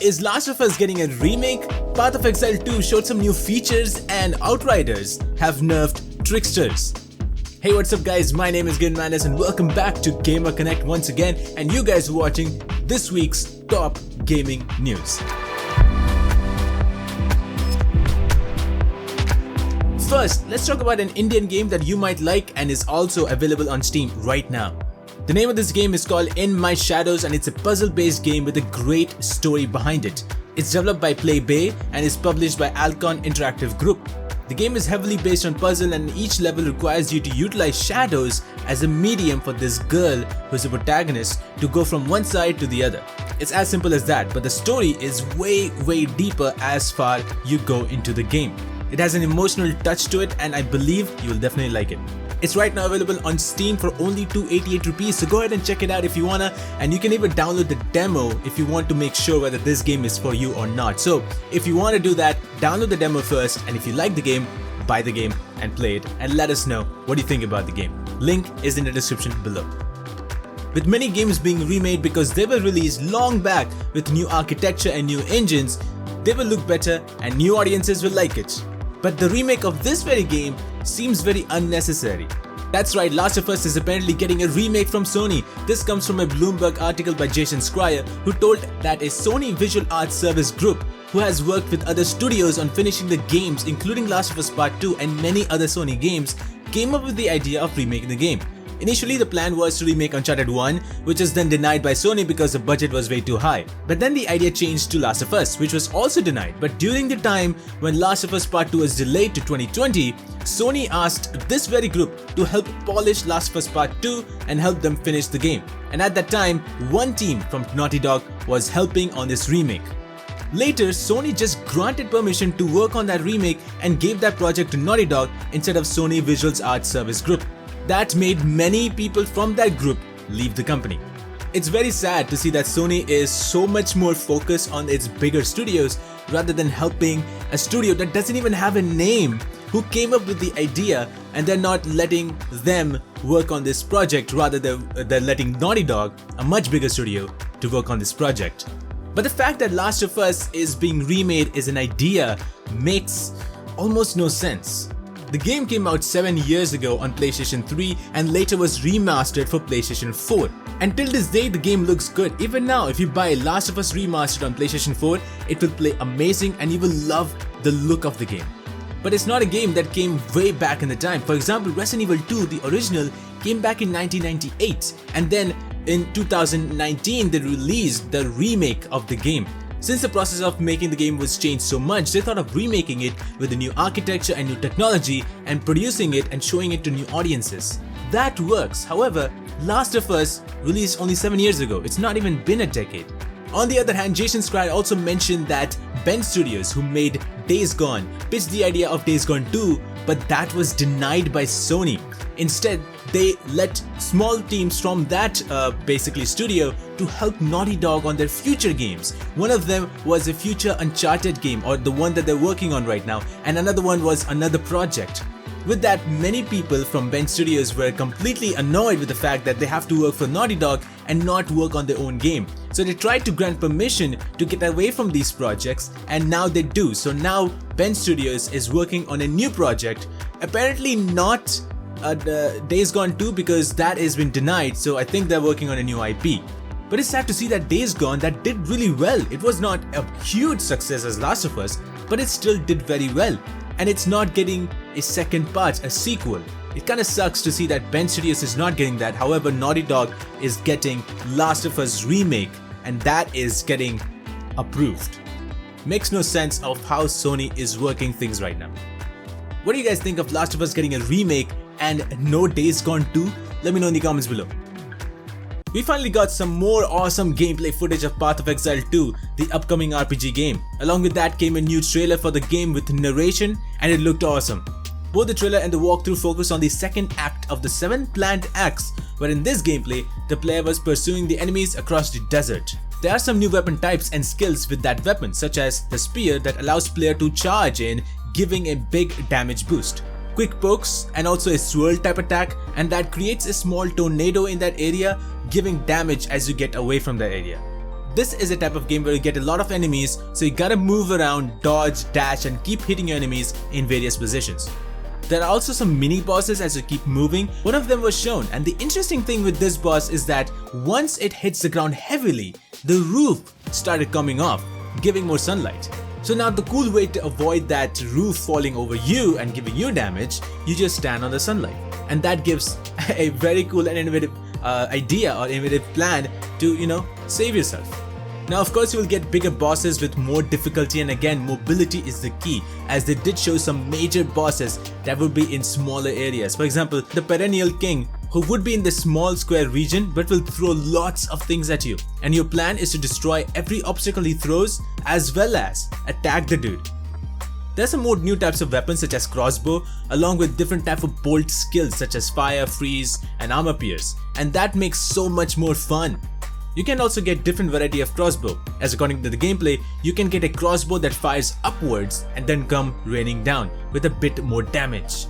Is Last of Us getting a remake? Path of Exile 2 showed some new features, and Outriders have nerfed Tricksters. Hey, what's up guys, my name is GaminMadness and welcome back to GamerConnect once again, and you guys are watching this week's top gaming news. First, let's talk about an Indian game that you might like and is also available on Steam right now. The name of this game is called In My Shadows and it's a puzzle-based game with a great story behind it. It's developed by Play Bay and is published by Alcon Interactive Group. The game is heavily based on puzzle and each level requires you to utilize shadows as a medium for this girl who's a protagonist to go from one side to the other. It's as simple as that, but the story is way deeper as far you go into the game. It has an emotional touch to it and I believe you'll definitely like it. It's right now available on Steam for only 288 rupees, so go ahead and check it out if you wanna, and you can even download the demo if you want to make sure whether this game is for you or not. So if you want to do that, download the demo first, and if you like the game, buy the game and play it and let us know what you think about the game. Link is in the description below. With many games being remade because they were released long back with new architecture and new engines, they will look better and new audiences will like it. But the remake of this very game seems very unnecessary. That's right, Last of Us is apparently getting a remake from Sony. This comes from a Bloomberg article by Jason Schreier, who told that a Sony Visual Arts Service group who has worked with other studios on finishing the games including Last of Us Part 2 and many other Sony games came up with the idea of remaking the game. Initially the plan was to remake Uncharted 1, which was then denied by Sony because the budget was way too high. But then the idea changed to Last of Us, which was also denied. But during the time when Last of Us Part 2 was delayed to 2020, Sony asked this very group to help polish Last of Us Part 2 and help them finish the game. And at that time, one team from Naughty Dog was helping on this remake. Later, Sony just granted permission to work on that remake and gave that project to Naughty Dog instead of Sony Visual Arts Service Group. That made many people from that group leave the company. It's very sad to see that Sony is so much more focused on its bigger studios rather than helping a studio that doesn't even have a name who came up with the idea, and they're not letting them work on this project, rather they're letting Naughty Dog, a much bigger studio, to work on this project. But the fact that Last of Us is being remade as an idea makes almost no sense. The game came out 7 years ago on PlayStation 3 and later was remastered for PlayStation 4. And till this day the game looks good. Even now if you buy Last of Us Remastered on PlayStation 4, it will play amazing and you will love the look of the game. But it's not a game that came way back in the time. For example, Resident Evil 2, the original, came back in 1998 and then in 2019 they released the remake of the game. Since the process of making the game was changed so much, they thought of remaking it with a new architecture and new technology and producing it and showing it to new audiences. That works. However, Last of Us released only 7 years ago. It's not even been a decade. On the other hand, Jason Schreier also mentioned that Bend Studios, who made Days Gone, pitched the idea of Days Gone 2, but that was denied by Sony. Instead, they let small teams from that basically studio to help Naughty Dog on their future games. One of them was a future Uncharted game, or the one that they're working on right now, and another one was another project. With that, many people from Bend Studios were completely annoyed with the fact that they have to work for Naughty Dog and not work on their own game. So they tried to grant permission to get away from these projects, and now they do. So now Bend Studios is working on a new project, apparently not Days Gone 2 because that has been denied, so I think they're working on a new IP. But it's sad to see that Days Gone, that did really well. It was not a huge success as Last of Us, but it still did very well. And it's not getting a second part, a sequel. It kinda sucks to see that Bend Studios is not getting that. However, Naughty Dog is getting Last of Us Remake, and that is getting approved. Makes no sense of how Sony is working things right now. What do you guys think of Last of Us getting a remake and no Days Gone 2? Let me know in the comments below. We finally got some more awesome gameplay footage of Path of Exile 2, the upcoming RPG game. Along with that came a new trailer for the game with narration, and it looked awesome. Both the trailer and the walkthrough focus on the second act of the 7 planned acts, where in this gameplay, the player was pursuing the enemies across the desert. There are some new weapon types and skills with that weapon, such as the spear that allows player to charge in, giving a big damage boost. Quick pokes and also a swirl type attack, and that creates a small tornado in that area, giving damage as you get away from that area. This is a type of game where you get a lot of enemies, so you gotta move around, dodge, dash and keep hitting your enemies in various positions. There are also some mini bosses as you keep moving. One of them was shown, and the interesting thing with this boss is that once it hits the ground heavily, the roof started coming off, giving more sunlight. So now the cool way to avoid that roof falling over you and giving you damage, you just stand on the sunlight. And that gives a very cool and innovative idea or innovative plan to, save yourself. Now of course you will get bigger bosses with more difficulty, and again mobility is the key, as they did show some major bosses that would be in smaller areas. For example, the Perennial King, who would be in the small square region but will throw lots of things at you, and your plan is to destroy every obstacle he throws as well as attack the dude. There's some more new types of weapons such as crossbow, along with different types of bolt skills such as fire, freeze and armor pierce, and that makes so much more fun. You can also get different variety of crossbow, as according to the gameplay, you can get a crossbow that fires upwards and then come raining down with a bit more damage.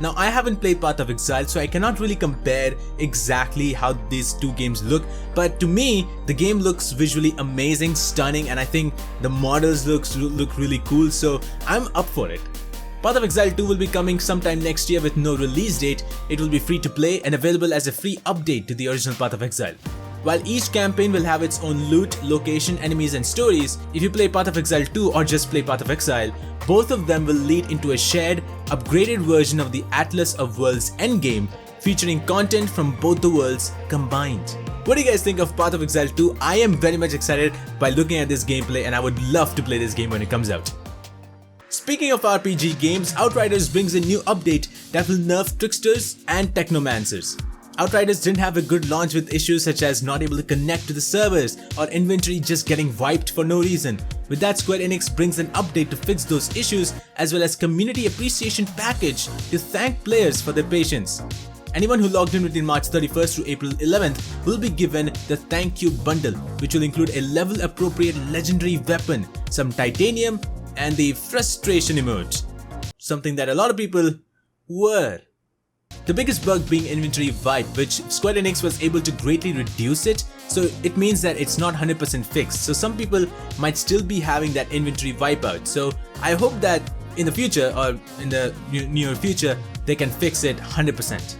Now I haven't played Path of Exile, so I cannot really compare exactly how these two games look, but to me the game looks visually amazing, stunning, and I think the models look really cool, so I'm up for it. Path of Exile 2 will be coming sometime next year with no release date. It will be free to play and available as a free update to the original Path of Exile. While each campaign will have its own loot, location, enemies and stories, if you play Path of Exile 2 or just play Path of Exile, both of them will lead into a shared, upgraded version of the Atlas of Worlds endgame, featuring content from both the worlds combined. What do you guys think of Path of Exile 2? I am very much excited by looking at this gameplay, and I would love to play this game when it comes out. Speaking of RPG games, Outriders brings a new update that will nerf Tricksters and Technomancers. Outriders didn't have a good launch with issues such as not able to connect to the servers or inventory just getting wiped for no reason. With that, Square Enix brings an update to fix those issues, as well as community appreciation package to thank players for their patience. Anyone who logged in between March 31st to April 11th will be given the Thank You bundle, which will include a level appropriate legendary weapon, some titanium and the frustration emote. Something that a lot of people were. The biggest bug being inventory wipe, which Square Enix was able to greatly reduce it, so it means that it's not 100% fixed. So some people might still be having that inventory wipeout. So I hope that in the future or in the near future, they can fix it 100%.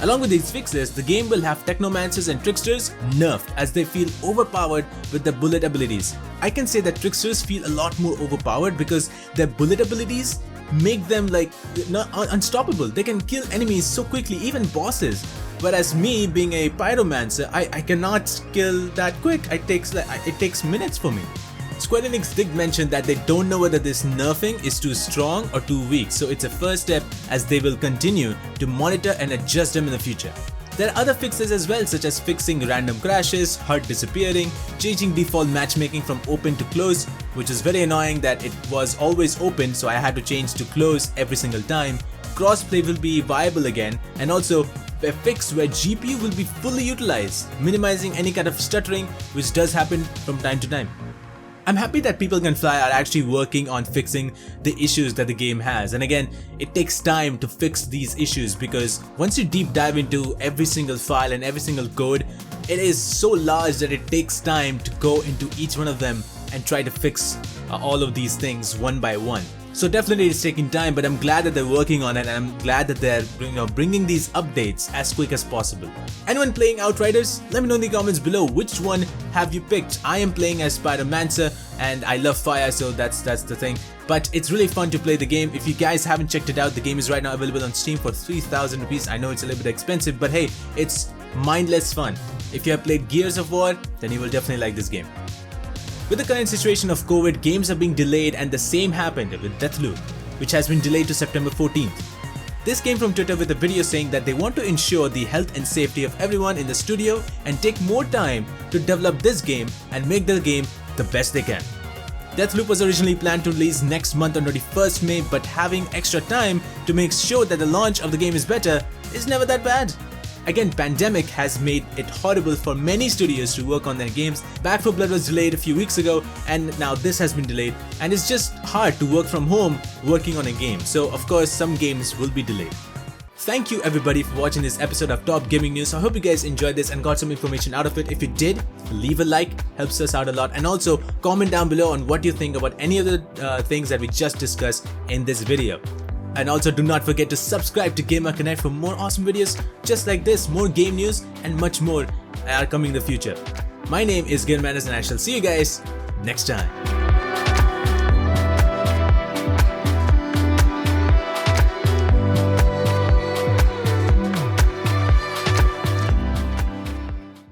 Along with these fixes, the game will have Technomancers and Tricksters nerfed as they feel overpowered with their bullet abilities. I can say that Tricksters feel a lot more overpowered because their bullet abilities make them unstoppable. They can kill enemies so quickly, even bosses. Whereas me being a pyromancer, I cannot kill that quick. It takes minutes for me. Square Enix did mention that they don't know whether this nerfing is too strong or too weak, so it's a first step as they will continue to monitor and adjust them in the future. There are other fixes as well, such as fixing random crashes, HUD disappearing, changing default matchmaking from open to closed, which is very annoying that it was always open, so I had to change to close every single time. Crossplay will be viable again, and also a fix where GPU will be fully utilized, minimizing any kind of stuttering which does happen from time to time. I'm happy that People Can Fly are actually working on fixing the issues that the game has, and again, it takes time to fix these issues because once you deep dive into every single file and every single code, it is so large that it takes time to go into each one of them and try to fix all of these things one by one. So definitely it's taking time, but I'm glad that they're working on it, and I'm glad that they're bringing these updates as quick as possible. Anyone playing Outriders? Let me know in the comments below which one have you picked. I am playing as Spider-Mancer and I love fire, so that's the thing. But it's really fun to play the game. If you guys haven't checked it out, the game is right now available on Steam for 3,000 rupees. I know it's a little bit expensive, but hey, it's mindless fun. If you have played Gears of War, then you will definitely like this game. With the current situation of COVID, games are being delayed, and the same happened with Deathloop, which has been delayed to September 14th. This came from Twitter with a video saying that they want to ensure the health and safety of everyone in the studio and take more time to develop this game and make the game the best they can. Deathloop was originally planned to release next month on 21st May, but having extra time to make sure that the launch of the game is better is never that bad. Again, pandemic has made it horrible for many studios to work on their games. Back 4 Blood was delayed a few weeks ago, and now this has been delayed, and it's just hard to work from home working on a game, so of course some games will be delayed. Thank you everybody for watching this episode of Top Gaming News. I hope you guys enjoyed this and got some information out of it. If you did, leave a like, helps us out a lot, and also comment down below on what you think about any of the things that we just discussed in this video. And also do not forget to subscribe to GamerConnect for more awesome videos just like this, more game news and much more are coming in the future. My name is GaminMadness and I shall see you guys next time.